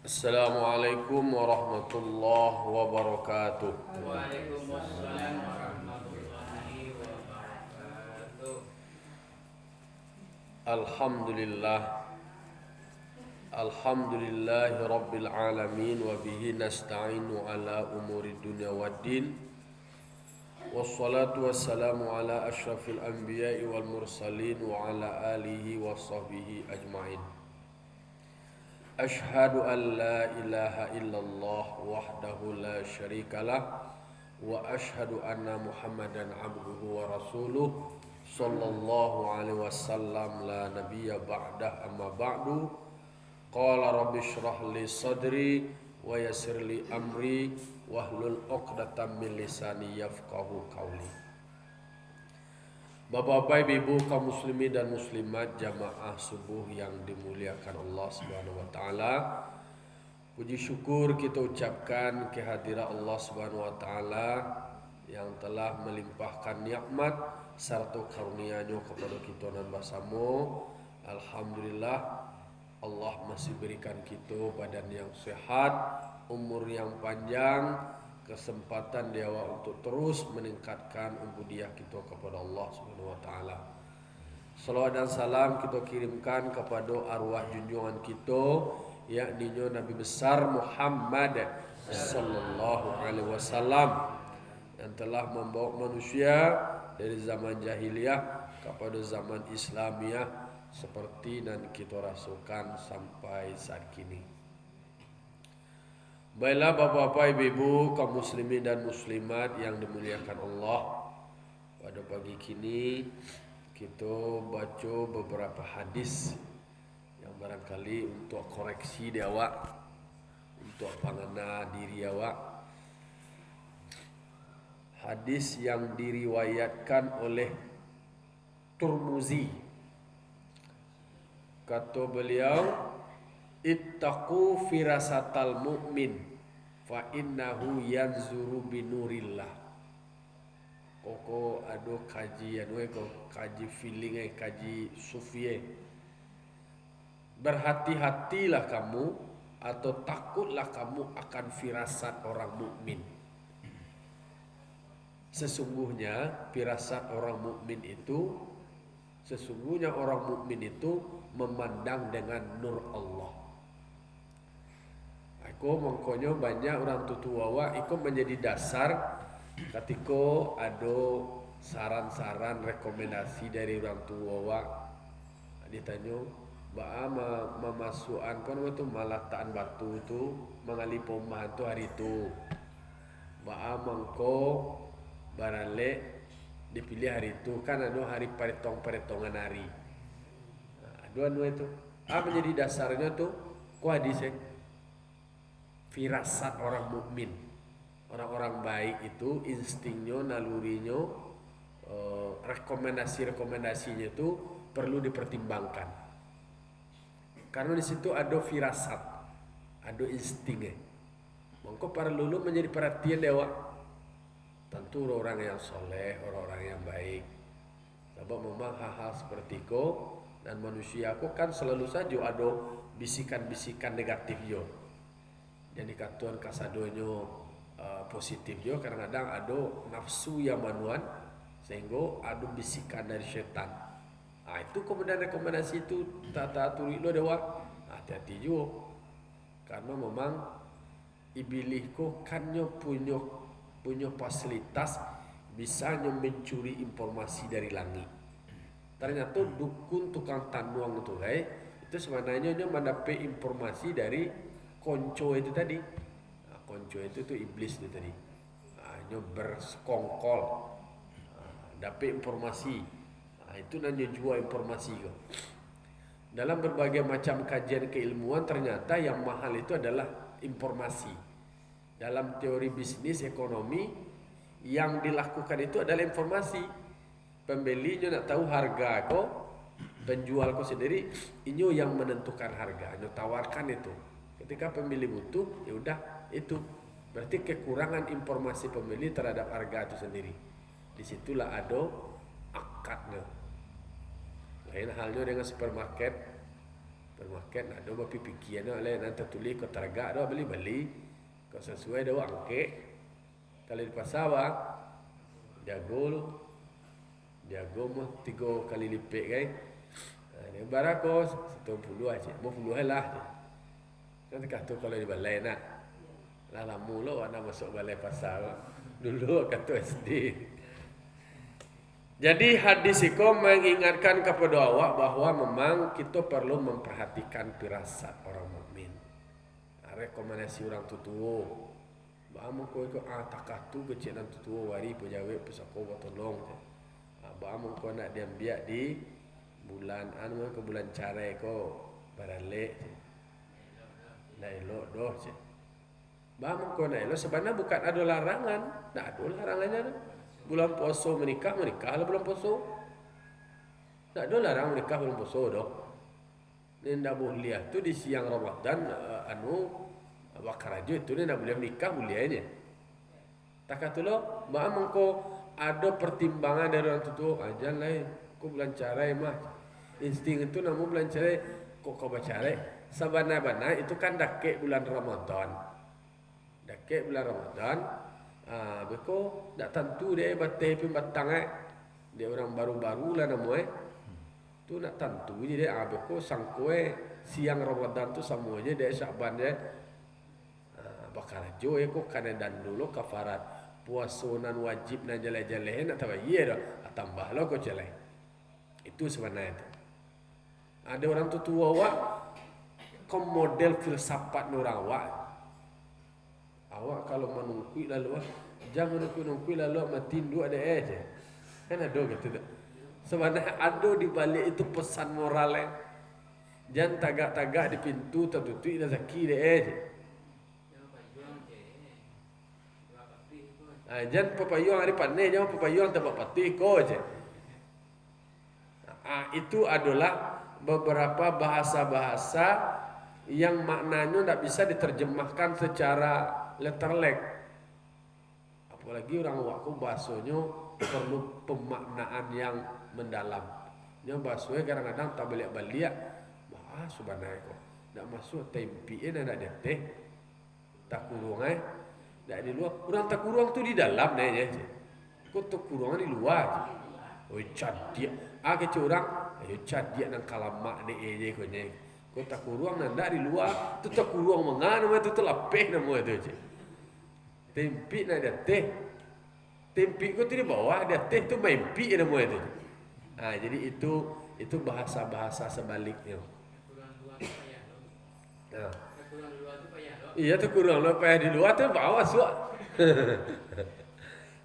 Assalamualaikum warahmatullahi wabarakatuh. Waalaikumsalam warahmatullahi wabarakatuh. Alhamdulillah. Alhamdulillahi rabbil alamin wa bihi nasta'inu ala umuri dunya waddin. Wassalatu wassalamu ala asyrafil anbiya'i wal mursalin wa ala alihi wa sahbihi ajma'in. Ashhadu an la ilaha illallah wahdahu la syarikalah wa ashhadu anna Muhammadan abduhu wa rasuluh sallallahu alaihi wasallam la nabiyya ba'dah amma ba'du. Qala rabbi shrah li sadri wa yassir li amri wahlul 'uqdatam min lisani yafqahu qawli. Bapak-bapak, ibu-ibu, kaum muslimin dan muslimat jamaah subuh yang dimuliakan Allah Subhanahu wa taala. Puji syukur kita ucapkan kehadiran Allah Subhanahu wa taala yang telah melimpahkan nikmat serta karunia-Nya kepada kita dan bersama. Alhamdulillah Allah masih berikan kita badan yang sehat, umur yang panjang, kesempatan dia untuk terus meningkatkan ubudiyah kita kepada Allah Subhanahu wa taala. Salawat dan salam kita kirimkan kepada arwah junjungan kita yakni Nabi besar Muhammad sallallahu alaihi wasallam yang telah membawa manusia dari zaman jahiliyah kepada zaman Islamiah seperti dan kita rasakan sampai saat kini. Baiklah bapak-bapak, ibu-ibu, kaum muslimin dan muslimat yang dimuliakan Allah. Pada pagi kini kita baca beberapa hadis yang barangkali untuk koreksi di awak, untuk pengena diri awak. Hadis yang diriwayatkan oleh Turmuzi. Kata beliau, ittaqu firasatal mu'min fa innahu yanzuru binurillah. Koko ado kaji kaji feeling kaji sufi. Berhati-hatilah kamu atau takutlah kamu akan firasat orang mukmin. Sesungguhnya firasat orang mukmin itu memandang dengan nur Allah. Aku mengkonyo banyak orang tutua itu menjadi dasar ketika ada saran-saran rekomendasi dari orang tua ditanya memasukkan itu malataan batu itu mengali pomah itu hari itu mengko barale dipilih hari itu kan ada hari paretongan hari. Dua-dua itu menjadi dasarnya tuh hadisnya firasat orang mukmin, orang-orang baik itu instingnya, nalurinya, rekomendasinya itu perlu dipertimbangkan. Karena di situ ada firasat, ada instingnya. Maka perlu menjadi perhatian dewa. Tentu orang yang soleh, orang-orang yang baik. Sebab memang hal-hal seperti itu dan manusia aku kan selalu saja ada bisikan-bisikan negatif yo. Jadi katuan kasadonyo positif yo kadang-kadang ada nafsu yang manuan sehingga ada bisikan dari setan. Itu kemudian rekomendasi itu tata turi lo dewa hati-hati juga karena memang iblis ko kanyo punya fasilitas bisa mencuri informasi dari langit. Ternyata dukun tukang tanduang itu sebenarnya dia mendapat informasi dari konco itu tadi. Konco itu tuh iblis itu tadi. Dia bersekongkol, dapat informasi. Itu nanya jual informasi kok. Dalam berbagai macam kajian keilmuan ternyata yang mahal itu adalah informasi. Dalam teori bisnis ekonomi yang dilakukan itu adalah informasi. Pembelinya nak tahu harga kok, penjual kok sendiri ini yang menentukan harga, ini tawarkan itu. Ketika pembeli butuh, ya udah itu. Berarti kekurangan informasi pembeli terhadap harga itu sendiri. Disitulah ada akadnya. Lain halnya dengan supermarket. Supermarket ada bapi pikiran oleh nanti tulis kau teragak dah beli kau sesuai dah angke. Kalau di pasar bang jago mah 3 kali lipat kan. Ni barang kau 70 aja, 50 lah. Nanti kata kalau di balai nak. Lah lama lo anak masuk balai pasar. Dulu kata SD. Jadi hadis itu mengingatkan kepada awak bahwa memang kita perlu memperhatikan firasat orang mukmin. Rekomendasi orang tua. Bahamu kau ikut takatu kecil dan tua wari pejawe pesako tolong. Bahamu kau nak diam biak di bulan ke bulan carai kau baralek. Nak elok doh je. Bahamu kau nak elok sebenarnya bukan ada larangan. Tak ada larangannya. Bulan puasa menikah lah bulan puasa. Tak ada larang menikah bulan puasa doh. Ni ndak boleh tu di siang Ramadan wakarajo itu ni ndak boleh menikah bolehnya. Tak kata lo, mak mengko ada pertimbangan dari orang tua. Ajan lain, kau bulan carai mah. Insting itu namu bulan carai kok kau bacarai. Sabana-bana itu kan dakek bulan Ramadan. Dakek bulan Ramadan. Beko tak tentu dia batai pun batang dia orang baru-baru lah nama tu nak tentu je dia beko sangkoe siang Ramadan tu sama je dia Syaban je bakal jo kok kana dan dulu kafarat puasa nan wajib nan jale-jale nak tambah dah tambah lo kau jale itu sebenarnya tu ada orang tu tua awak kom model filsafat orang awak kalau menungkui lalu jangan menungkui lalu matiin dua ada aja kan ada gitu tak sebenarnya ada di balik itu pesan moralnya jangan tagak-tagak di pintu tertutup dah zaki dia aja jangan papayung hari pandai jangan papayung tempat pati ko aja itu adalah beberapa bahasa-bahasa yang maknanya tidak bisa diterjemahkan secara letterlek. Apalagi orang waktu bahasanya perlu pemaknaan yang mendalam. Yang bahasanya kadang-kadang tak balik-balik. Subhanallah kok. Tak masuk tempi nak ada teh. Tak kurung tak di luar. Orang tak kurung tu di dalam je. Kok tak kurung di luar. Oh cadia. Ke orang, cadia nang kalamak ni je ko ni. Kau tak kurung nanda di luar, tu tak kurung mengana tu terlapeh nama tu je. Tempi nak ada teh, tempi kau tu di bawah ada teh tu mempi nama tu. Jadi itu bahasa-bahasa sebaliknya. Iya tu kurang luar payah di luar tu bawah suak.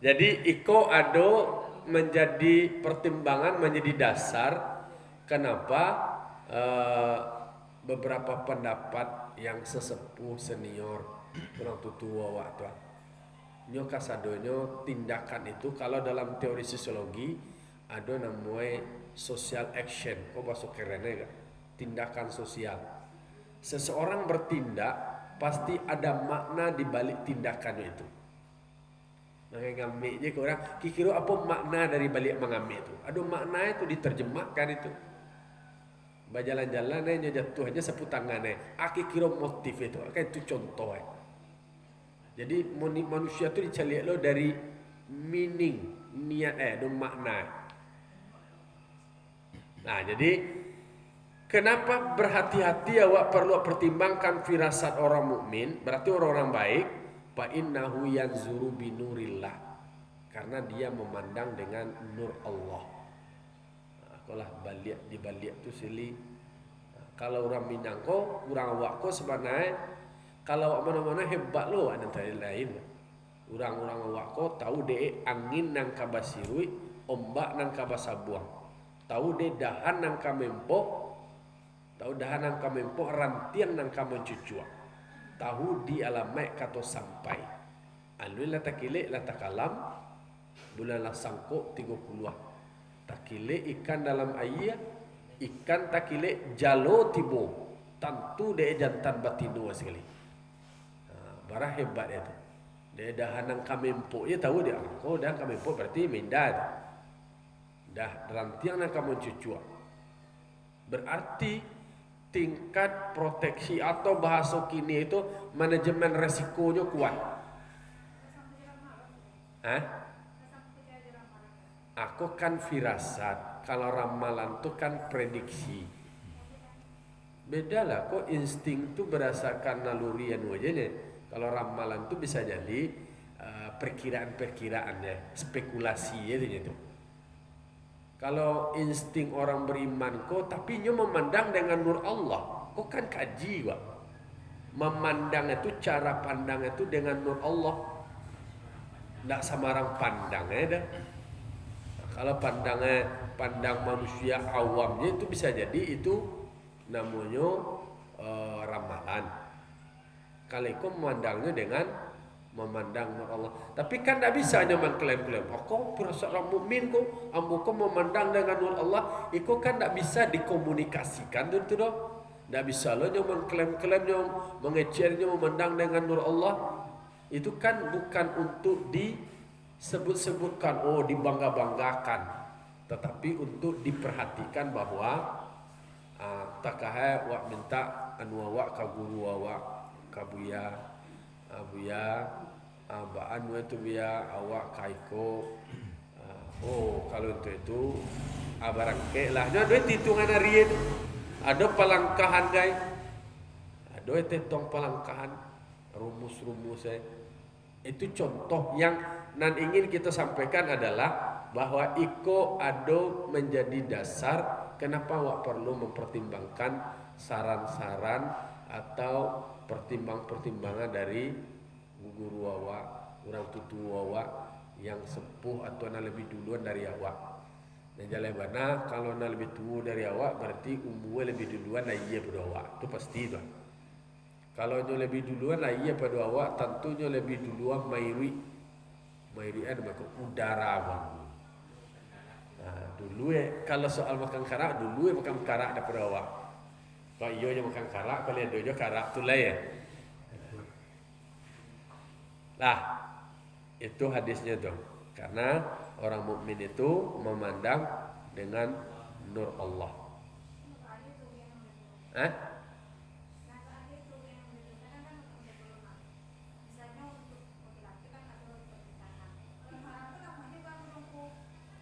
Jadi iko ada menjadi pertimbangan menjadi dasar kenapa beberapa pendapat yang sesepuh senior orang tua waktu nyo kasadonyo tindakan itu kalau dalam teori sosiologi ada namanya social action kok masuk kerennya kan tindakan sosial seseorang bertindak pasti ada makna di balik tindakannya itu mengambil je ke orang kira apa makna dari balik mengambil itu ada makna itu diterjemahkan itu berjalan-jalan nya jatuh aja sapu tangannya. Aki kira motif itu. Kan itu contoh. Jadi manusia tu dicari lo dari meaning, niat dan makna. Nah, jadi kenapa berhati-hati awak perlu pertimbangkan firasat orang mukmin, berarti orang-orang baik, fa innahu yanzuru binurillah. Karena dia memandang dengan nur Allah. Kalau balik di balik tu sili. Kalau orang Minang ko, orang awak ko sebenarnya kalau awak mana-mana hebat lo antara lain. Orang-orang awak ko tahu de angin nang kabasirui, ombak nang kabasabuang. Tahu de dahan nang kamempok, tahu dahan nang kamempok rantian nang kamoncucua. Tahu di alamek kato sampai. Alui la takile la takalam bulan la sangko 30. Takile ikan dalam air, ikan takile jalo tibo, tentu dia jantan batino sekali. Barang hebat itu. Dia dah nang kamempok, dia tahu dia. Oh dah kamempok berarti minda. Dah rantiang nang kamu cucua. Berarti tingkat proteksi atau bahasa kini itu manajemen resikonya kuat. Aku kan firasat, kalau ramalan itu kan prediksi. Beda lah, kok insting itu berdasarkan naluri yang aja nih. Kalau ramalan itu bisa jadi perkiraan-perkiraannya, spekulasi ya itu. Kalau insting orang beriman kok, tapi nyo memandang dengan nur Allah, kok kan kaji kok. Memandang itu cara pandang itu dengan nur Allah, tidak samarang pandangnya dah. Kalau pandang manusia awamnya itu bisa jadi itu namanya ramalan. Kalau kau memandangnya dengan memandang nur Allah. Tapi kan tidak bisa hanya mengklaim-klaim. Kau perasaan mukmin kau, kau memandang dengan nur Allah. Itu kan tidak bisa dikomunikasikan itu doh. Tidak bisa loh yang mengklaim-klaim, yang mengecernya memandang dengan nur Allah. Itu kan bukan untuk disebut-sebutkan, dibangga-banggakan, tetapi untuk diperhatikan bahwa takahe wak minta anu awak ka guru awak kabuya abuya baan itu biya awak kaiko kalau itu barangke lah ada hitungan harian, ada palangkahan guys, ada tetong palangkahan rumus-rumus itu contoh yang nan ingin kita sampaikan adalah bahwa iko ado menjadi dasar kenapa awak perlu mempertimbangkan saran-saran atau pertimbangan dari guru awak, orang tutu awak yang sepuh atau na lebih duluan dari awak. Dan jalan mana kalau na lebih tua dari awak berarti umurnya lebih duluan lah iya pada awak, itu pasti tu. Kalau nyo lebih duluan lah iya pada awak, tentunya lebih duluan mairi ada makan udara bang. Dulu kalau soal makan karak dulu makan karak daripada awak. Kalau iyo makan karak, kalau dia dojo karak tu lah ya. Lah itu hadisnya tuh. Karena orang mukmin itu memandang dengan nur Allah.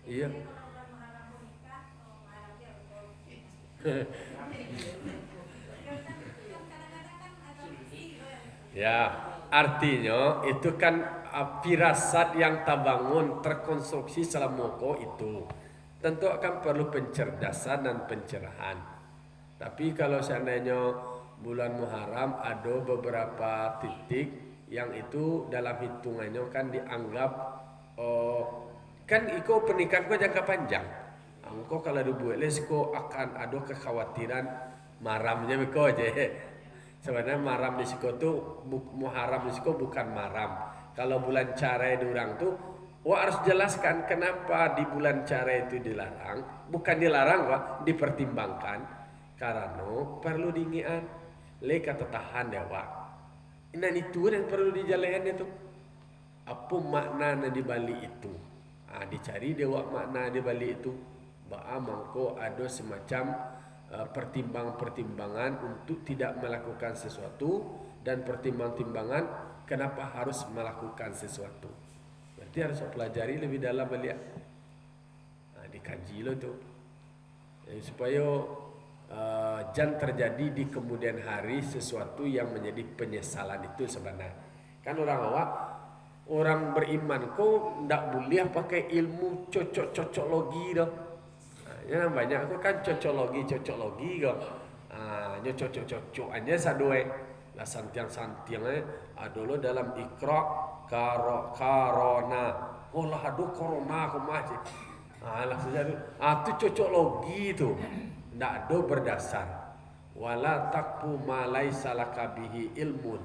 Iya. Ya, artinya itu kan firasat yang terbangun terkonstruksi selama itu tentu akan perlu pencerdasan dan pencerahan. Tapi kalau seandainya bulan Muharram ada beberapa titik yang itu dalam hitungannya kan dianggap kan iko pernikahan kau jangka panjang. Engkau kalau dibuat lesko akan ada kekhawatiran maramnya beko aja. Sebenarnya maram di siko tu Muharram di siko bukan maram. Kalau bulan cara diorang tu harus jelaskan kenapa di bulan cara itu dilarang. Bukan dilarang kok, dipertimbangkan. Karena perlu diingat. Le kata tahan ya Wak. Ini itu yang perlu dijalankan itu. Apa makna di balik itu? Dicari dewa makna di balik itu. Mangko ada semacam pertimbangan untuk tidak melakukan sesuatu dan pertimbangan kenapa harus melakukan sesuatu. Berarti harus pelajari lebih dalam beliau. Dikaji lo tuh supaya jangan terjadi di kemudian hari sesuatu yang menjadi penyesalan itu sebenarnya. Kan orang beriman kok ndak boleh pakai ilmu cocok logi dah. Ya banyak aku kan cocologi kok. Nyo cocok aja sadue lah santiang adolo dalam Iqra karona. Oh lah aduh corona aku masih. Lah sejadu. Itu cocologi itu. Ndak ada berdasar. Wala taqfu ma laisa laka bihi ilmun.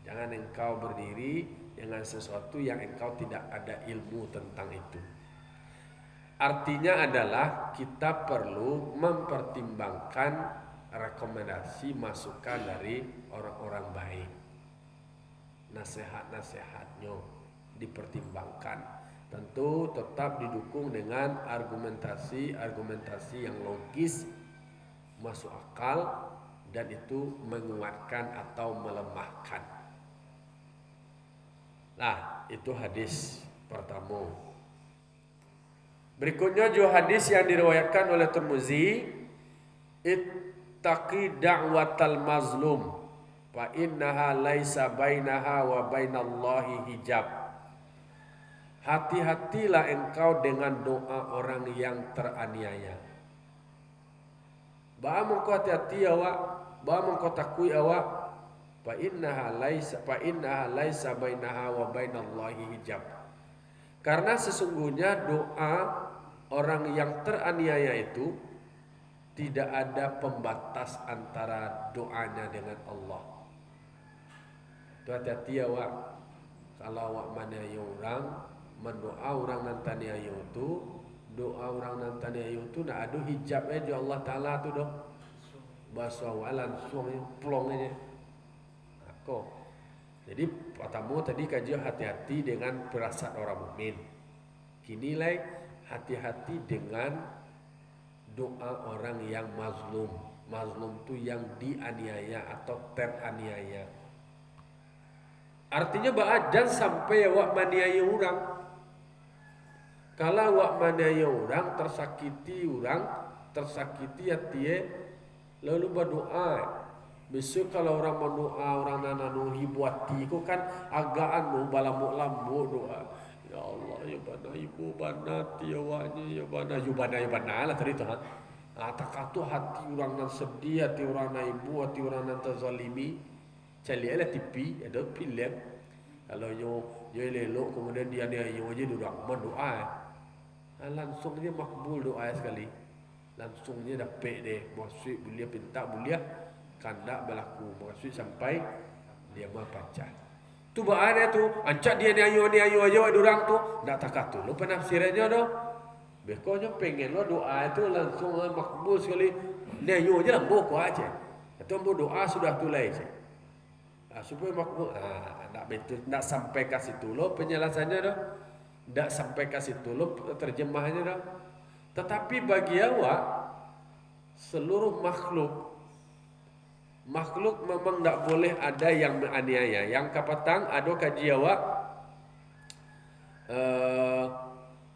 Jangan engkau berdiri dengan sesuatu yang engkau tidak ada ilmu tentang itu. Artinya adalah kita perlu mempertimbangkan rekomendasi masukan dari orang-orang baik. Nasihat-nasihatnya dipertimbangkan. Tentu tetap didukung dengan argumentasi yang logis, masuk akal dan itu menguatkan atau melemahkan. Nah, itu hadis pertama. Berikutnya juga hadis yang diriwayatkan oleh Tirmizi, ittaqi da'watal mazlum fa innaha laisa bainaha wa bainallahi hijab. Hati-hatilah engkau dengan doa orang yang teraniaya. Ba mengko hati-hati awak, ba mengko takui awak, fa innaha laisa bainaha wa bainallahi hijab. Karena sesungguhnya doa orang yang teraniaya itu tidak ada pembatas antara doanya dengan Allah. Hati-hati awak, kalau awak maniaya orang, mendoa orang nan taniaya itu, doa orang nan taniaya itu nak ada hijab aja Allah Taala tu doh. Bahasa awak langsung plong aja. Kok. Jadi pertama tadi kaji hati-hati dengan perasaan orang mukmin. Kini lagi hati-hati dengan doa orang yang mazlum. Mazlum tu yang dianiaya atau teraniaya. Artinya jangan sampai awak maniaya orang. Kalau awak maniaya orang, tersakiti hati, lalu berdoa. Besok kalau orang berdoa, orang nananu hibuati, kau kan agak balamuk doa. Ya Allah, ya bana ibu, bana tiawanya, ya bana lah tadi tu ha. Tak tu hati orang nan sedih, hati orang nan ibu, hati orang nan terzalimi. Cari lah tipi, ada pilihan. Kalau yo elok kemudian dia yo aja duduk berdoa. Langsung dia makbul doa sekali. Langsung dia dapat deh, maksud boleh pinta boleh. Kandak berlaku maksud sampai dia baca. Tu bahannya tu, ancak dia ni ayo orang tu, nak takat tu. Lu penafsirannya doh. Bekonya pengen lo doa itu langsung makbul sekali. Dia ayo aja lah boko aja. Atau doa sudah tulai je. Supaya makbul. Nak betul, nak sampai ke situ lo penjelasannya doh. Nak sampai ke situ lo terjemahnya doh. Tetapi bagi awak seluruh makhluk memang tak boleh ada yang menganiaya. Yang kapatang ada kaji awak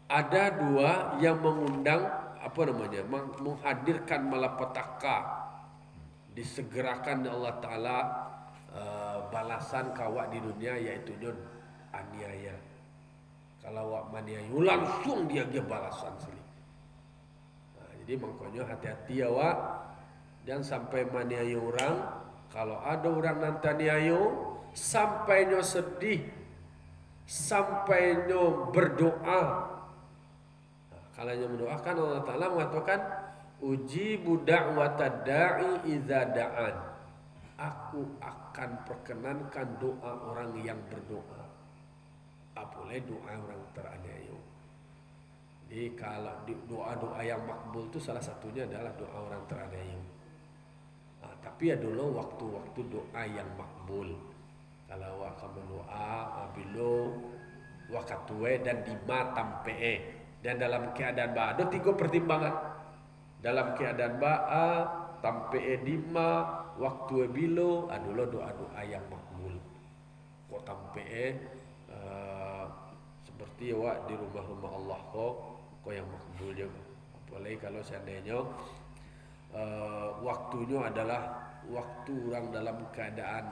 ada dua yang mengundang menghadirkan malapetaka, disegerakan Allah Taala balasan kawak di dunia, iaitu aniaya. Kalau awak maniaya langsung dia balasan sekali. Jadi makanya hati-hati awak. Dan sampai maniaya orang, kalau ada orang nanti niayo, sampainya sedih, sampainya berdoa. Kalau yang mendoakan, Allah Ta'ala mengatakan, ujibu da'wata da'i idza da'an. Aku akan perkenankan doa orang yang berdoa. Boleh doa orang teraniaya. Jadi kalau doa-doa yang makbul itu salah satunya adalah doa orang teraniaya. Tapi adalah waktu-waktu doa yang makbul. Kalau akan berdoa bila waktu dan di mata tampe. Dan dalam keadaan ada 3 pertimbangan. Dalam keadaan tampe dima waktu bila adalah doa-doa yang makbul. Kok tampe seperti awak di rumah-rumah Allah kok yang makbul juga. Apalagi kalau seandainya waktunya adalah waktu orang dalam keadaan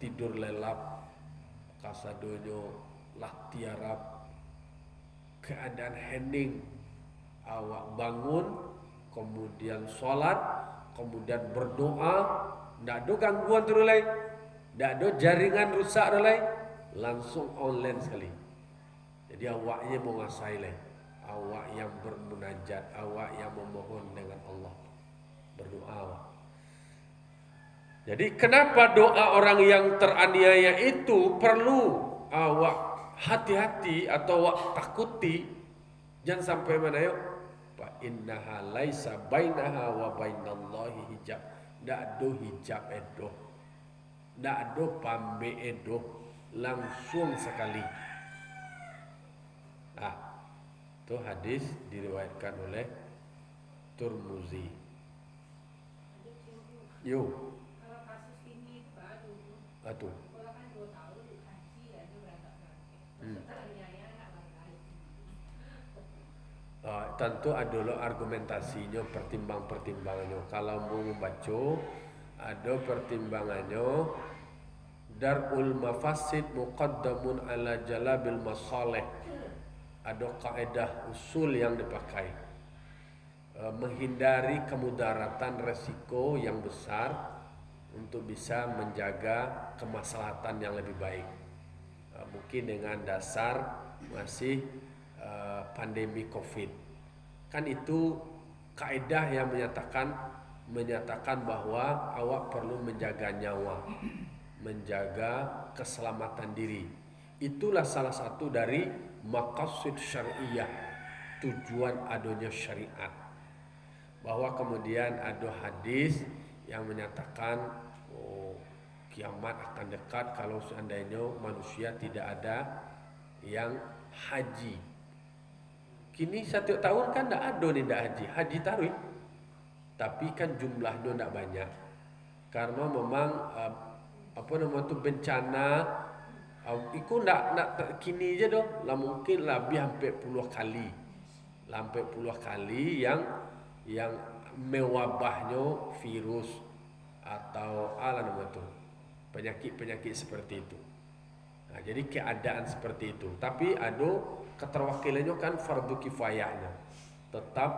tidur lelap, kasadonyo lah tiarap, keadaan hening, awak bangun, kemudian sholat, kemudian berdoa, tidak ada gangguan terus lain, tidak ada jaringan rusak terus lain, langsung online sekali. Jadi awaknya menguasai lain, awak yang bermunajat, awak yang memohon dengan Allah. Berdoa. Jadi kenapa doa orang yang teraniaya itu perlu awak hati-hati atau awak takuti? Jangan sampai mana yuk? Fa innaha laisa bainaha wa bainallahi hijab. Dak do hijab edo. Dak do pambe edo, langsung sekali. Itu hadis diriwayatkan oleh Tirmizi. Yo, Atuh. Tentu adalah argumentasinya, pertimbangannya. Kalau mau membaca, ada pertimbangannya. Darul mafasid muqaddamun ala jalabil masalih. Ada kaedah usul yang dipakai. Menghindari kemudaratan resiko yang besar untuk bisa menjaga kemaslahatan yang lebih baik. Mungkin dengan dasar masih pandemi COVID. Kan itu kaedah yang menyatakan bahwa awak perlu menjaga nyawa, menjaga keselamatan diri. Itulah salah satu dari maqasid syariah, tujuan adanya syariat. Bahwa kemudian ada hadis yang menyatakan kiamat akan dekat kalau seandainya manusia tidak ada yang haji. Kini 1 tahun kan tidak ada ni tidak haji taruh. Tapi kan jumlahnya tidak banyak. Karena memang bencana itu nak kini je doh lah, mungkin lebih hampir puluh kali yang mewabahnya virus atau penyakit seperti itu. Nah, jadi keadaan seperti itu. Tapi ada keterwakilannya kan fardu kifayahnya. Tetap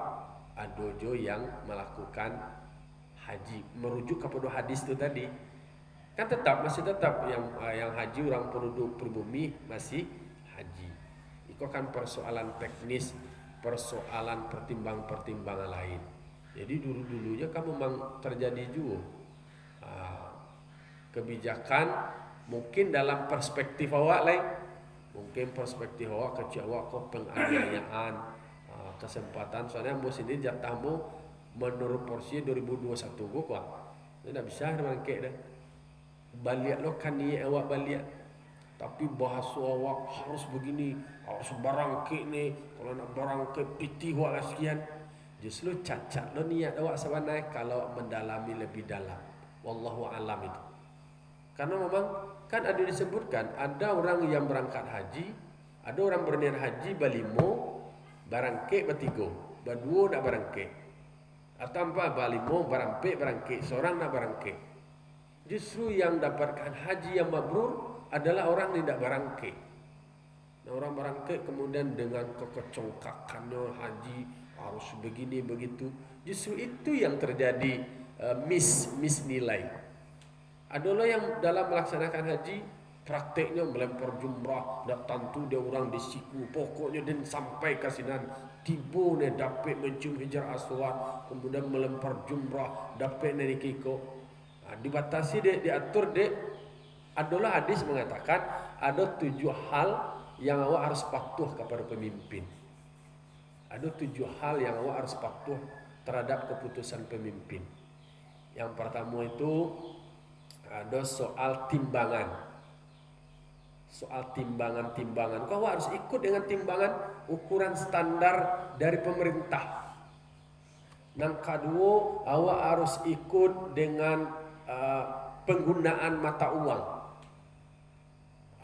ada jo yang melakukan haji merujuk kepada hadis itu tadi. Kan masih tetap yang haji orang penduduk pribumi masih haji. Itu kan persoalan teknis, persoalan pertimbangan lain. Jadi dulunya kan memang terjadi juga kebijakan mungkin dalam perspektif awak lain. Mungkin perspektif awak kecil awak kok penganiayaan kesempatan soalnya mus ini jatahmu menurut porsi 2021 gua tidak bisa merangkek dah. Balik lo kan ni awak balik. Tapi bahasa awak harus begini, harus barangkek ni. Kalau nak barangkek piti awak lah sekian. Justru cacat lo niat awak sebenarnya kalau mendalami lebih dalam. Wallahu alam itu. Karena memang kan ada disebutkan ada orang yang berangkat haji, ada orang berniat haji balimo barangkek bertiga, berdua nak barangkek. Atau balimo barangkek seorang nak barangkek. Justru yang dapatkan haji yang mabrur adalah orang yang tidak barangkek. Nah, orang barangkek kemudian dengan kekecongkakannya haji harus begini begitu. Justru itu yang terjadi misnilai. Adalah yang dalam melaksanakan haji prakteknya melempar jumrah, dak tentu dia orang di siku, pokoknya dan sampai kasinan tiba ne dapat mencium Hajar Aswad, kemudian melempar jumrah, dapat nerikiko. Dibatasi diatur adalah hadis mengatakan ada 7 hal yang awak harus patuh kepada pemimpin. Ada 7 hal yang awak harus patuh terhadap keputusan pemimpin. Yang pertama itu ada soal timbangan. Soal timbangan. Kau harus ikut dengan timbangan ukuran standar dari pemerintah. Yang kedua, awak harus ikut dengan penggunaan mata uang.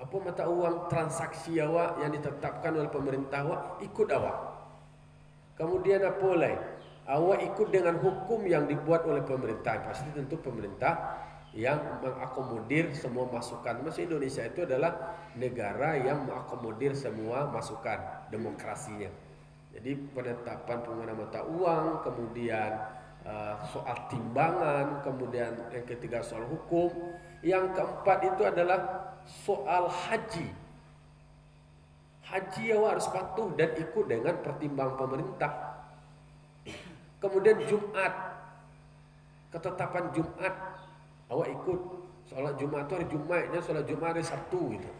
Apa mata uang transaksi awak yang ditetapkan oleh pemerintah awak, ikut awak. Kemudian apa lagi? Awak ikut dengan hukum yang dibuat oleh pemerintah. Pasti tentu pemerintah yang mengakomodir semua masukan. Masih Indonesia itu adalah negara yang mengakomodir semua masukan demokrasinya. Jadi penetapan penggunaan mata uang, kemudian soal timbangan, kemudian yang ketiga soal hukum, yang keempat itu adalah soal haji. Haji awak harus patuh dan ikut dengan pertimbangan pemerintah. Kemudian Jumat, ketetapan Jumat awak ikut. Salat Jumat itu hari Jumatnya, salat Jumat hari Sabtu gitu.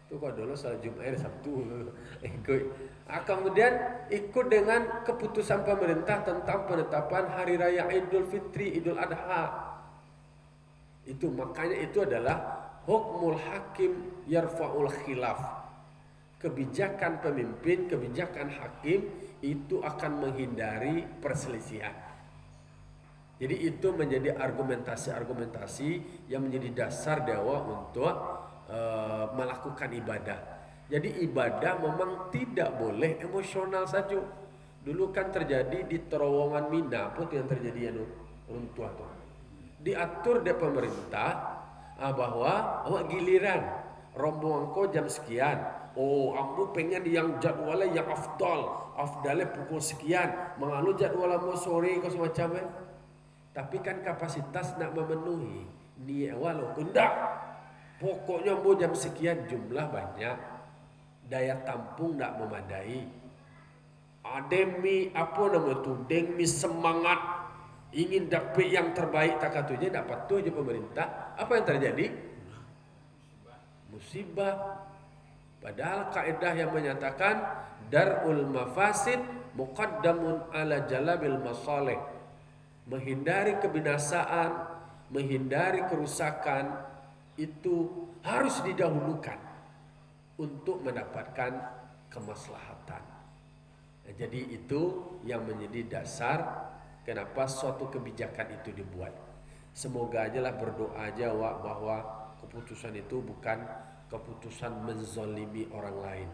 Itu kalau dulu salat Jumat hari Sabtu ikut. Kemudian ikut dengan keputusan pemerintah tentang penetapan hari raya Idul Fitri, Idul Adha. Itu makanya itu adalah hukmul hakim yarfa'ul khilaf. Kebijakan pemimpin, kebijakan hakim itu akan menghindari perselisihan. Jadi itu menjadi argumentasi-argumentasi yang menjadi dasar dewa untuk melakukan ibadah. Jadi ibadah memang tidak boleh emosional saja. Dulu kan terjadi di terowongan Mina, apa yang terjadi runtuh tuh. Diatur oleh pemerintah bahwa giliran rombongan kau jam sekian. Oh, ambu pengen yang jadwalnya yang afdalnya pukul sekian. Mengalu jadwal mau sore kau semacamnya. Tapi kan kapasitas nak memenuhi ni walau kundak. Pokoknya mau jam sekian jumlah banyak. Daya tampung tak memadai. Demi apa nama tu? Demi semangat ingin dapat yang terbaik tak katunya dapat tu je pemerintah. Apa yang terjadi? Musibah. Padahal kaedah yang menyatakan darul mafasid muqaddamun ala jalabil masalih. Menghindari kebinasaan, menghindari kerusakan itu harus didahulukan untuk mendapatkan kemaslahatan. Nah, jadi itu yang menjadi dasar kenapa suatu kebijakan itu dibuat. Semoga aja lah berdoa aja bahwa keputusan itu bukan keputusan menzolimi orang lain.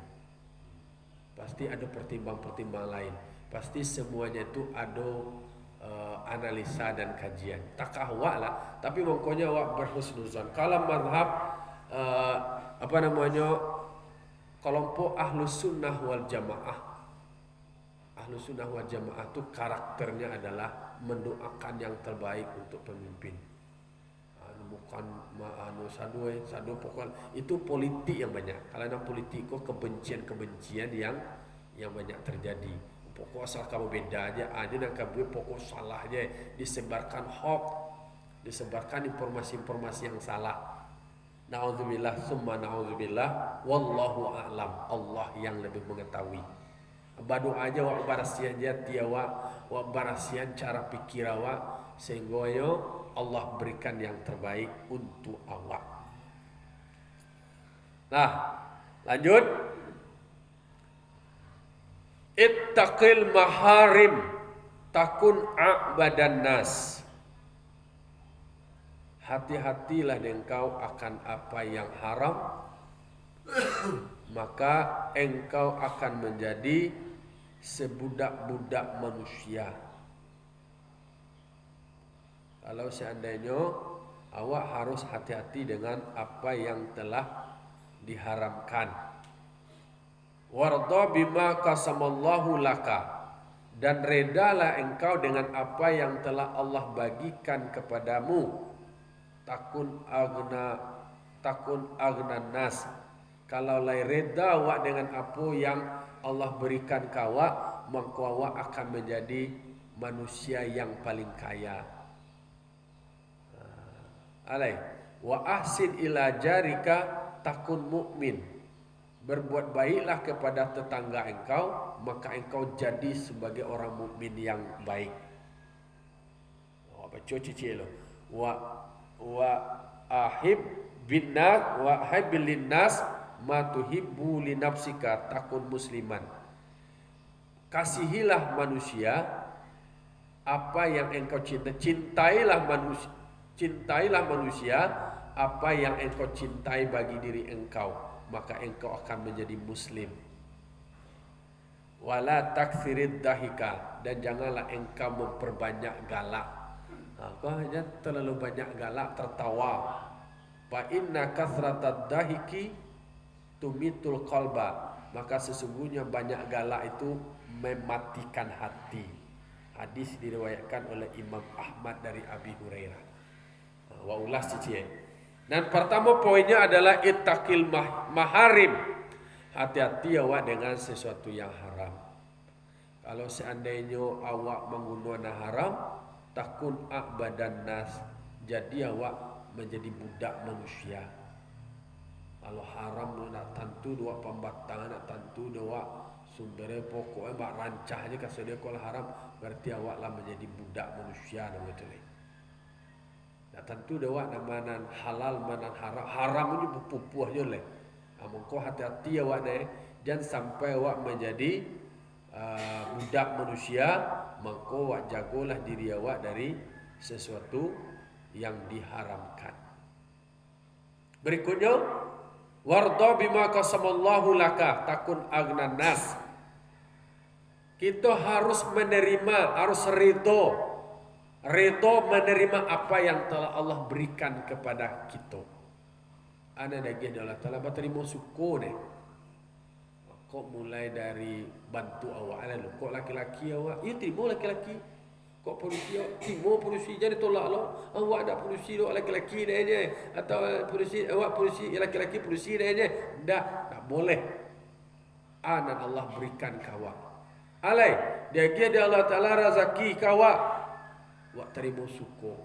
Pasti ada pertimbang-pertimbang lain. Pasti semuanya itu ada analisa dan kajian. Tak awak lah, tapi pokoknya awak berhusnuzon. Kalau mazhab kelompok ahlus sunnah wal jamaah. Ahlus sunnah wal jamaah itu karakternya adalah mendoakan yang terbaik untuk pemimpin. Bukan sadu pokok itu politik yang banyak. Kalau dalam politik kok kebencian yang banyak terjadi. Pokok asal kamu beda aja nak kamu pokok salah aja, disebarkan hoax, disebarkan informasi-informasi yang salah. Nauzubillah summa nauzubillah, wallahu a'lam. Allah yang lebih mengetahui. Badu aja wa barasian jati wa barasian cara pikir awak sehingga Allah berikan yang terbaik untuk awak. Nah, lanjut. Ittaqil maharim takun a'badan nas. Hati-hatilah engkau akan apa yang haram, maka engkau akan menjadi sebudak-budak manusia. Kalau seandainya awak harus hati-hati dengan apa yang telah diharamkan. Warda bima qasamallahu laka, dan redalah engkau dengan apa yang telah Allah bagikan kepadamu. Takun agna nas. Kalau lai reda awak dengan apa yang Allah berikan kawak, maka awak akan menjadi manusia yang paling kaya. Alai wa ahsin ila jarika takun mukmin. Berbuat baiklah kepada tetangga engkau, maka engkau jadi sebagai orang mukmin yang baik. Baca cici lo. Wa ahib binnas wa hibbil linnas ma tuhibbu li nafsika takun musliman. Kasihilah manusia apa yang engkau cintai. Cintailah manusia apa yang engkau cintai bagi diri engkau, maka engkau akan menjadi muslim. Wala taksirid dahika, dan janganlah engkau memperbanyak galak. Kau hanya terlalu banyak galak, tertawa. Fa inna kasratad dahiki tumitul qalba, maka sesungguhnya banyak galak itu mematikan hati. Hadis diriwayatkan oleh Imam Ahmad dari Abi Hurairah. Wa ulas cici. Dan pertama poinnya adalah ittaqil maharim. Hati-hati awak dengan sesuatu yang haram. Kalau seandainya awak menggunakan haram, takun a'badan nas, jadi awak menjadi budak manusia. Kalau haram nak tentu dua pembatang, nak tentu dua sumbernya pokoknya bak rancah aja kasih dia kalau haram, berarti awaklah menjadi budak manusia nama itu. Nah, tentu dewa mana halal mana haram ini berpupuh je leh. Mengko hati-hati awak deh, jangan sampai awak menjadi budak manusia. Mengko awak jagolah diri awak dari sesuatu yang diharamkan. Berikutnya, warda bima qasamallahu laka takun agnan nas. Kita harus menerima, harus ridho menerima apa yang telah Allah berikan kepada kita. Ana dagih Allah Taala berterima syukur deh. Kok mulai dari bantu awak lalu, kok laki-laki awak, ya terima laki-laki. Kok polisi awak, terima polisi jadi tolak lo. Awak ada polisi lo laki-laki dah je, atau polisi awak polisi laki-laki polisi dah je. Tak boleh. Anan Allah berikan kawak. Alai, dia Allah Taala rezeki kawak. Wak terima syukur.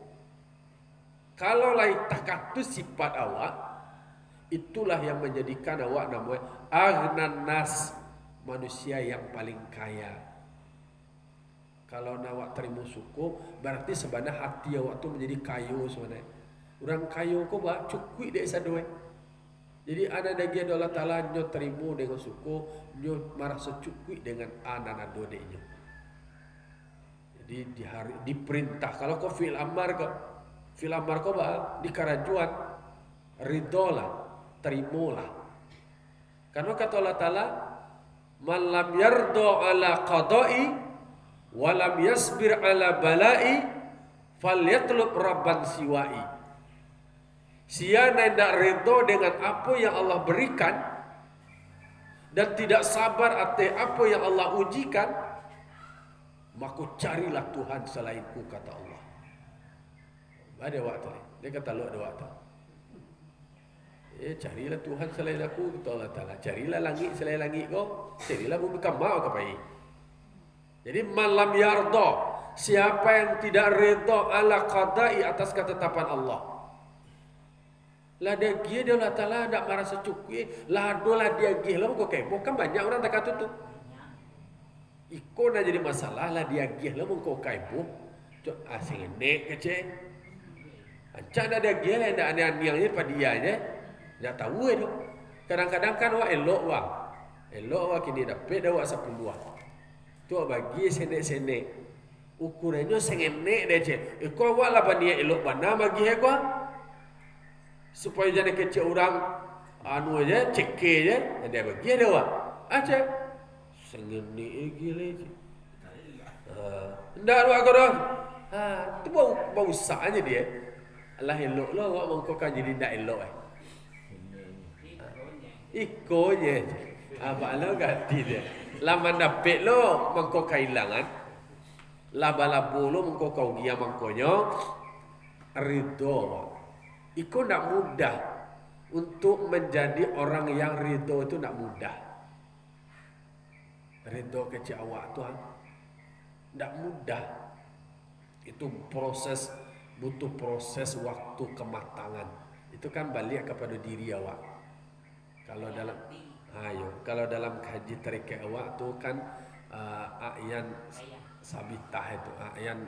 Kalau lain takatu sifat awak, itulah yang menjadikan awak namanya aghnan nas, manusia yang paling kaya. Kalau awak terima syukur, berarti sebenarnya hati awak tu menjadi kayu sebenarnya. Orang kayu kau bah cukup dia sadoi. Jadi ada dagi Allah Taala nyo terima dengan syukur, nyo merasa cukup dengan anak adodenya. Jadi diperintah kalau kau fil amar kau bah di karajuan ridolah, terimalah. Karena kata Allah Taala, "Man lam yardo ala qada'i wa lam yasbir ala bala'i falyatlub rabban siwa'i." Siapa tidak ridho dengan apa yang Allah berikan dan tidak sabar atas apa yang Allah ujikan, maka carilah Tuhan selainku, kata Allah. Ada waktu ni. Dia kata lu ada waktu. Carilah Tuhan selain aku, kata Allah Ta'ala. Carilah langit selain langit kau. Carilah bumi kamau kau pai. Jadi malam yarda, siapa yang tidak ridha ala qada'i atas ketetapan Allah. Lah dia Allah Ta'ala tak merasa cukup. Lah dolah dia gila kau kebo. Kan banyak orang tak kata tu. Iko nak jadi masalah lah dia gila kau kebo. Asing nek kece. Ancak dah dia gila dah aneh-aneh pada dia je. Tak tahu itu. Kadang-kadang kan wak elok wak kini dapat dah wak 10 wak. Tu bagi senek-senek. Ukurannya sengenek dia je. Kau wak lah dia elok mana bagi kau. Supaya jadi kecil orang anu aja ceke je dia bagi dia wak. Aja. Sengenek gila je. Ndak wak kau dah. Tu bau sak aja dia. Allah elok lah wak mengkokan jadi ndak elok Ikonya apa lo ganti dia. Lama dapat lo mangko kailangan. Laba-labu lo mangko kau dia mangkonyo ridho. Iko nak mudah untuk menjadi orang yang ridho itu nak mudah. Ridho kecil awak tu nak mudah. Itu butuh proses waktu kematangan. Itu kan balik kepada diri awak. Kalau dalam kaji tarekat awak tu kan a'yan sabitah itu a'yan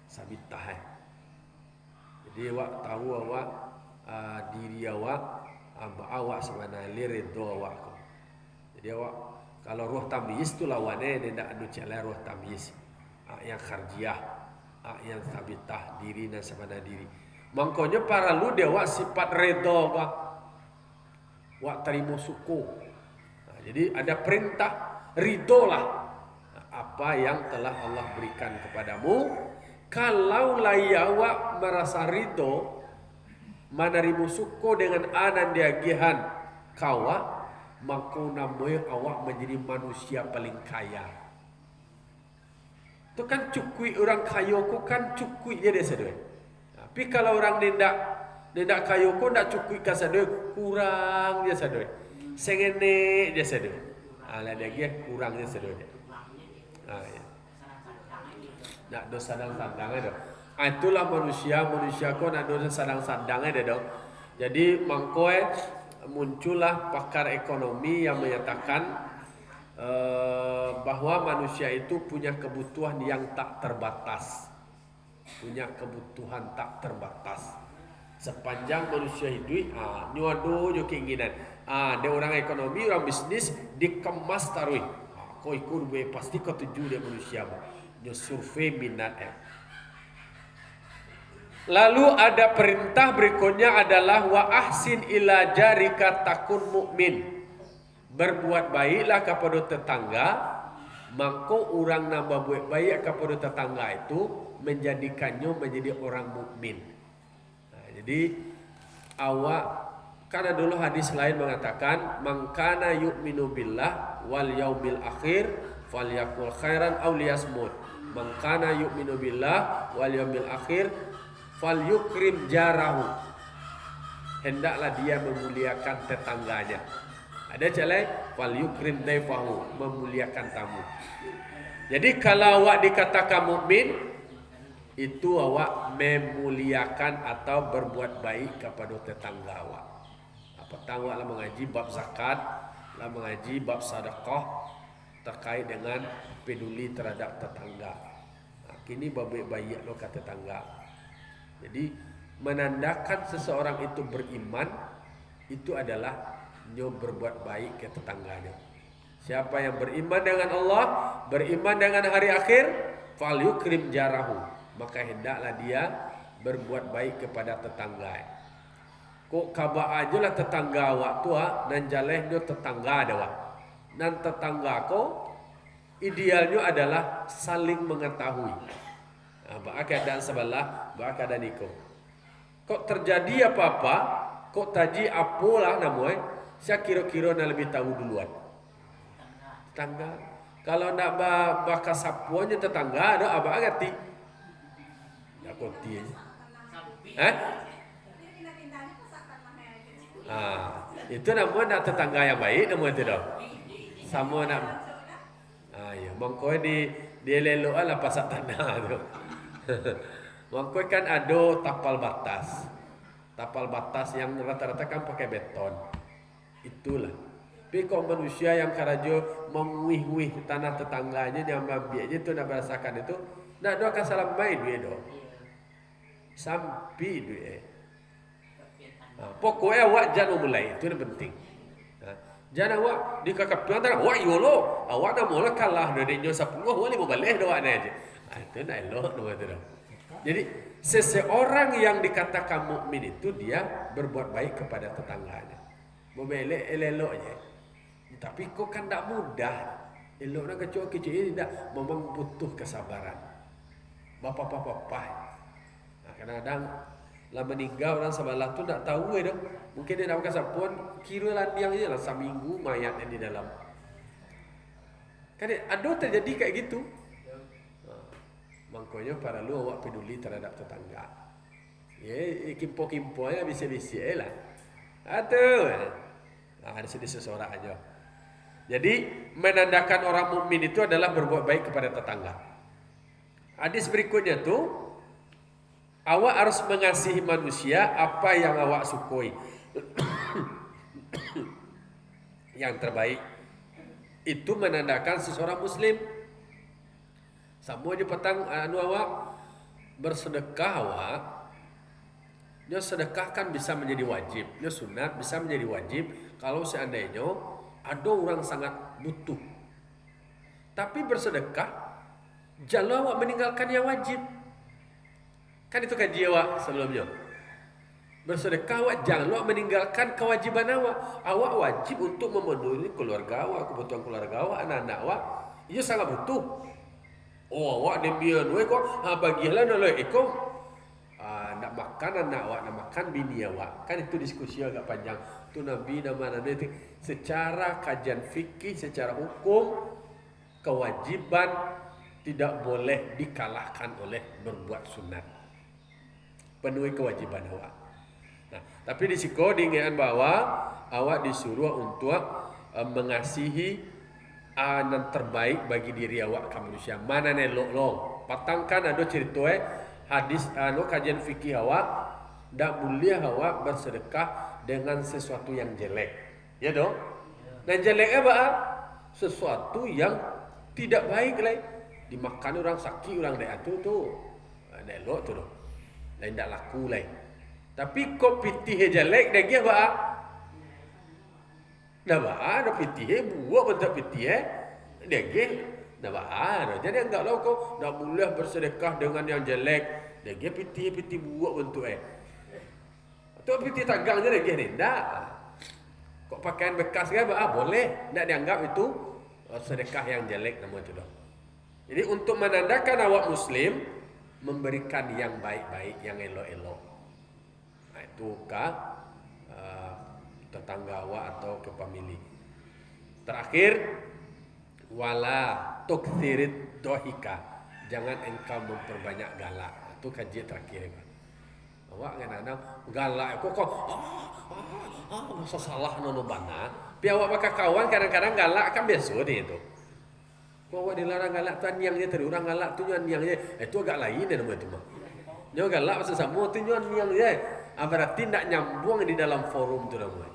sabitah. Jadi awak tahu awak diri awak awak sebenarnya ridho awak. Jadi awak kalau roh tamyiz tu lawannya dia tak ada cara roh tamyiz. A'yan kharjiyah, a'yan sabitah diri dan sebenarnya diri. Makanya para lu dia awak sifat ridho awak. Wak terima syukur. Jadi ada perintah ridolah apa yang telah Allah berikan kepadamu. Kalau awak merasa ridho menerima syukur dengan anan diagihan kawa, maka namanya awak menjadi manusia paling kaya. Itu kan cukui orang kaya ku kan cukui je dia sedoi. Tapi kalau orang tidak kayu ko nak cukup ka sadoi kurang dia sadoi. Sengene dia sadoi. Ala dia kurang dia sadoi. Ya. Nak do sadang-sadang itu. Itulah manusia ko nak do sadang-sadang itu dong. Jadi mangkoe muncullah pakar ekonomi yang menyatakan bahwa manusia itu punya kebutuhan yang tak terbatas. Punya kebutuhan tak terbatas. Sepanjang manusia hidup, nyuado jo keinginan. Dia orang ekonomi, orang bisnis dikemas tarui. Kau ikut gue pasti kau tuju dia manusia. Nyo survei minat Lalu ada perintah berikutnya adalah wa ahsin ila jarika takun mukmin. Berbuat baiklah kepada tetangga, mangko orang nambah buat baik kepada tetangga itu menjadikannya menjadi orang mukmin. Nah, jadi awak karena dulu hadis lain mengatakan mangkana yu'minu billah wal yaumil akhir falyakul khairan aw liyasmut. Mangkana yu'minu billah wal yaumil akhir falyukrim jarahu. Hendaklah dia memuliakan tetangganya. Ada calai falyukrim daifahu, memuliakan tamu. Jadi kalau awak dikatakan mukmin, itu awak memuliakan atau berbuat baik kepada tetangga awak. Petang awak lah mengaji bab zakat, lah mengaji bab sedekah terkait dengan peduli terhadap tetangga. Nah, kini bab baik lo ke tetangga. Jadi menandakan seseorang itu beriman itu adalah dia berbuat baik ke tetangganya. Siapa yang beriman dengan Allah, beriman dengan hari akhir, falyukrim jarahu, maka hendaklah dia berbuat baik kepada tetangga. Kok kaba aja lah tetangga awak tua dan jaleh dia tetangga ada awak. Dan tetangga ko idealnya adalah saling mengetahui. Bah keadaan sebelah, bah keadaan iko. Kok terjadi apa-apa, kok taji apalah namanya, saya kira-kira nak lebih tahu duluan. Tetangga. Kalau nak bakal sapuannya tetangga ada abah ngerti. Ya konti aja. Itu namanya nak tetangga yang baik namanya itu dah. Sama nak. Ya, mangkoi di lelo ala pasak tanah tu. Mangkoi kan ada tapal batas. Tapal batas yang rata-rata kan pakai beton. Itulah. Tapi kok manusia yang karajo menguih-uih tanah tetangganya yang ambilnya itu nak merasakan itu, nak doakan salam main duit do. Sampai duit. Pokoknya awak jangan mulai, itu yang penting. Jangan awak dikakapian antara awak yolo, awak nak mula kalah dari nyo 10, awak 15 doa aja. Itu nak elok doa itu. Jadi seseorang yang dikatakan mukmin itu dia berbuat baik kepada tetangganya. Membelek elok-eloknya. Tapi kok kan tak mudah. Elok nak kecil-kecil ini tidak, memang butuh kesabaran. Bapak-bapak. Nah, kadang-kadang lah meninggal orang sebelah tu tak tahu dah. Mungkin dia nak makan sapuan, kira landiang je lah seminggu mayat yang di dalam. Kan ada terjadi kayak gitu. Makanya para lu awak peduli terhadap tetangga. Ya, kimpo-kimpo ya bisa-bisa lah. Aduh. Ada sedih seseorang aja. Jadi menandakan orang mukmin itu adalah berbuat baik kepada tetangga. Hadis berikutnya tu, awak harus mengasihi manusia apa yang awak sukoi. Yang terbaik itu menandakan seseorang muslim. Sama je petang awak bersedekah awak. Dia sedekah kan bisa menjadi wajib. Dia sunat bisa menjadi wajib kalau seandainya ada orang sangat butuh. Tapi bersedekah jangan awak meninggalkan yang wajib. Kan itu kaji awak sebelumnya. Bersedekah awak jangan awak meninggalkan kewajiban awak. Awak wajib untuk memenuhi keluarga awak, kebutuhan keluarga awak, anak-anak awak. Ia sangat butuh. Oh, awak demian we kok bagilah nolok iko nak makan anak awak, nak makan bini awak. Kan itu diskusi agak panjang. Tu Nabi nama itu secara kajian fikih, secara hukum kewajiban tidak boleh dikalahkan oleh berbuat sunat. Penuhi kewajiban awak. Nah, tapi di siko diingatkan bahwa awak disuruh untuk mengasihi yang terbaik bagi diri awak ke manusia. Mana nelok lo? Patangkan ada cerita hadis kajian fikih awak tak boleh awak bersedekah dengan sesuatu yang jelek. Ya dong? Dan jeleknya apa? Sesuatu yang tidak baik lah. Dimakan orang sakit orang dah tu nelok tu doh. Lain tak laku lah. Tapi kok pitih jelek dah dia apa? Dah ada pitih buat bentuk pitih dia dah ada. Jadi enggak lah kau dah boleh bersedekah dengan yang jelek. Dia piti buat bentuk Atau piti tagang je dia ni. Ndak. Kok pakaian bekas ke boleh. Ndak dianggap itu sedekah yang jelek nama itu dah. Jadi untuk menandakan awak muslim memberikan yang baik-baik, yang elok-elok. Nah, itu ke tetangga awak atau ke pemilik. Terakhir, wala tuksirit dohika. Jangan engkau memperbanyak galak. Itu kajian terakhir. Awak kadang-kadang galak. Kok masa salah nono bana. Pi awak bakal kawan kadang-kadang galak kan biasa dia itu. Kok awak dilarang galak tu niangnya tadi orang galak tu niangnya. Itu agak lain dia nama itu mah. Nyo galak masa sama tu niangnya. Berarti tidak nyambung di dalam forum tu namanya.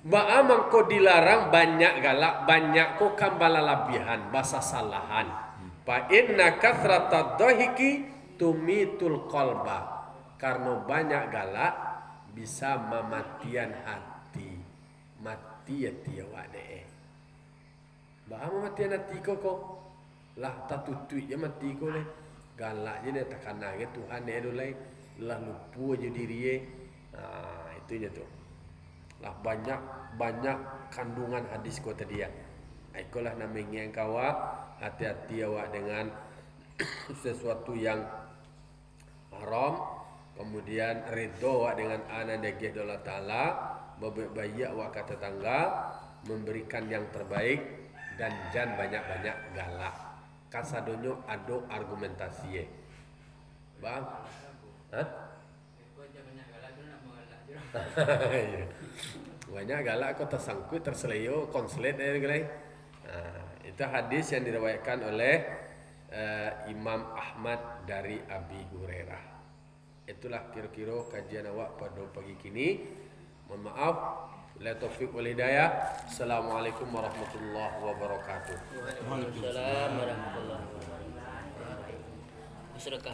Ba'amang kau dilarang banyak galak, banyak kau kambala labihan, bahasa salahan. Fa inna kathrata dhahiki tumitul qalba. Karena banyak galak bisa mematian hati. Mati hati awak deh. Ba'amang matian hati kau lah tak tutui je mati kau leh. Galak je dia takana ke Tuhan dia dulai. Lah lupa je diri itu je tu. Lah banyak kandungan hadis kau tadi ya. Ikolah namanya yang kawa hati-hati awak dengan sesuatu yang haram, kemudian ridho awak dengan anak dagih Allah Taala, berbaik awak kata tetangga, memberikan yang terbaik dan jangan banyak-banyak galak. Kasadonyo ado argumentasi bang. Hah? Banyak galak kau tersangkut terseleyo konslet itu hadis yang diriwayatkan oleh Imam Ahmad dari Abi Hurairah. Itulah kira-kira kajian awak pada pagi kini. Mohon maaf, la taufiq wal hidayah. Assalamualaikum warahmatullahi wabarakatuh. Waalaikumsalam warahmatullahi wabarakatuh. Sedekah